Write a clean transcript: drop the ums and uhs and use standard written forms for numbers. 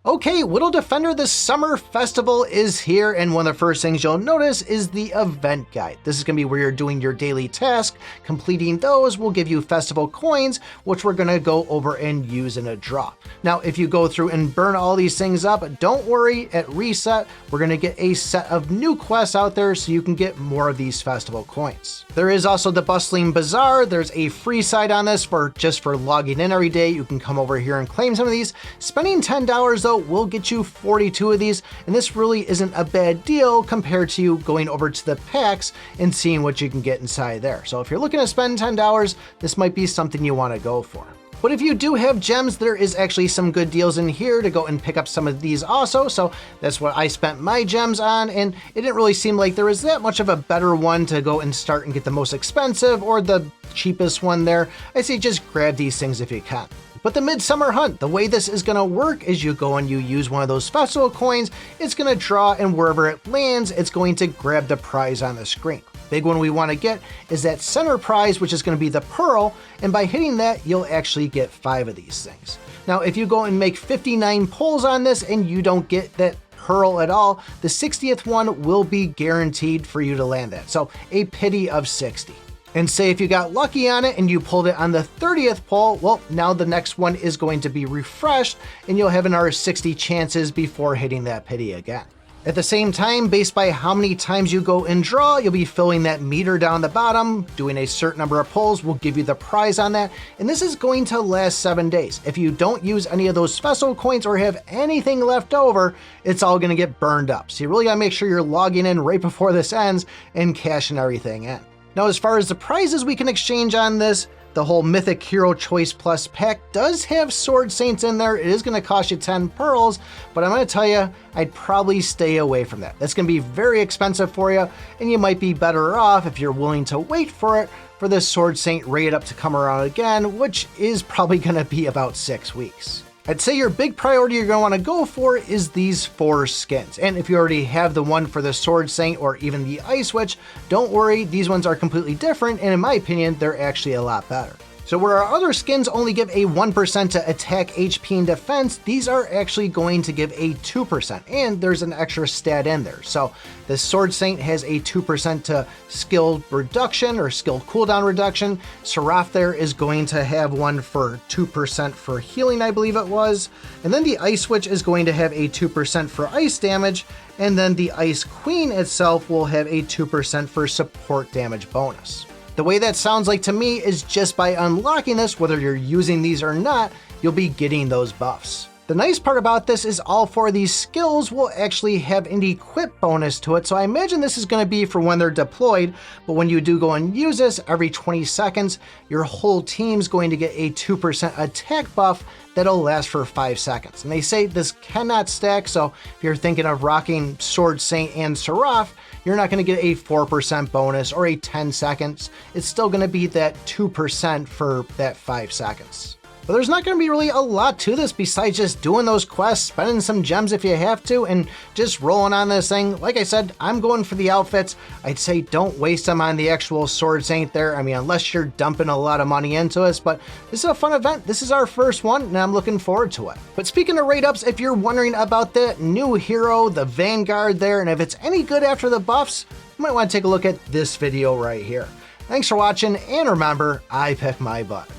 Okay, Wittle Defender, the summer festival is here, and one of the first things you'll notice is the event guide. This is going to be where you're doing your daily task. Completing those will give you festival coins, which we're going to go over and use in a draw. Now, if you go through and burn all these things up, don't worry, at reset, we're going to get a set of new quests out there so you can get more of these festival coins. There is also the bustling bazaar. There's a free side on this for just for logging in every day. You can come over here and claim some of these. Spending $10 though will get you 42 of these, and this really isn't a bad deal compared to you going over to the packs and seeing what you can get inside there. So if you're looking to spend $10, this might be something you want to go for. But if you do have gems, there is actually some good deals in here to go and pick up some of these also. So that's what I spent my gems on, and it didn't really seem like there was that much of a better one to go and start and get the most expensive or the cheapest one there. I say just grab these things if you can. But the Midsummer Hunt, the way this is going to work is you go and you use one of those festival coins, it's going to draw, and wherever it lands, it's going to grab the prize on the screen. Big one we want to get is that center prize, which is going to be the pearl, and by hitting that, you'll actually get 5 of these things. Now, if you go and make 59 pulls on this and you don't get that pearl at all, the 60th one will be guaranteed for you to land that. So a pity of 60. And say if you got lucky on it and you pulled it on the 30th pull, well, now the next one is going to be refreshed and you'll have another 60 chances before hitting that pity again. At the same time, based by how many times you go and draw, you'll be filling that meter down the bottom. Doing a certain number of pulls will give you the prize on that, and this is going to last 7 days. If you don't use any of those festival coins or have anything left over, it's all going to get burned up. So you really got to make sure you're logging in right before this ends and cashing everything in. Now, as far as the prizes we can exchange on this, the whole Mythic Hero Choice Plus pack does have Sword Saints in there. It is going to cost you 10 pearls, but I'm going to tell you, I'd probably stay away from that. That's going to be very expensive for you, and you might be better off if you're willing to wait for it for this Sword Saint raid up to come around again, which is probably going to be about 6 weeks. I'd say your big priority you're going to want to go for is these 4 skins. And if you already have the one for the Sword Saint or even the Ice Witch, don't worry, these ones are completely different, and in my opinion, they're actually a lot better. So where our other skins only give a 1% to attack, HP, and defense, these are actually going to give a 2%, and there's an extra stat in there. So the Sword Saint has a 2% to skill reduction or skill cooldown reduction. Seraph there is going to have one for 2% for healing, I believe it was. And then the Ice Witch is going to have a 2% for ice damage, and then the Ice Queen itself will have a 2% for support damage bonus. The way that sounds like to me is just by unlocking this, whether you're using these or not, you'll be getting those buffs. The nice part about this is all 4 of these skills will actually have an equip bonus to it, so I imagine this is going to be for when they're deployed, but when you do go and use this every 20 seconds, your whole team's going to get a 2% attack buff that'll last for 5 seconds. And they say this cannot stack, so if you're thinking of rocking Sword Saint and Seraph, you're not going to get a 4% bonus or a 10 seconds. It's still going to be that 2% for that 5 seconds. But there's not going to be really a lot to this besides just doing those quests, spending some gems if you have to, and just rolling on this thing. Like I said, I'm going for the outfits. I'd say don't waste them on the actual Sword Saint there. I mean, unless you're dumping a lot of money into this, but this is a fun event. This is our first one, and I'm looking forward to it. But speaking of raid ups, if you're wondering about that new hero, the Vanguard there, and if it's any good after the buffs, you might want to take a look at this video right here. Thanks for watching, and remember, I pick my butt.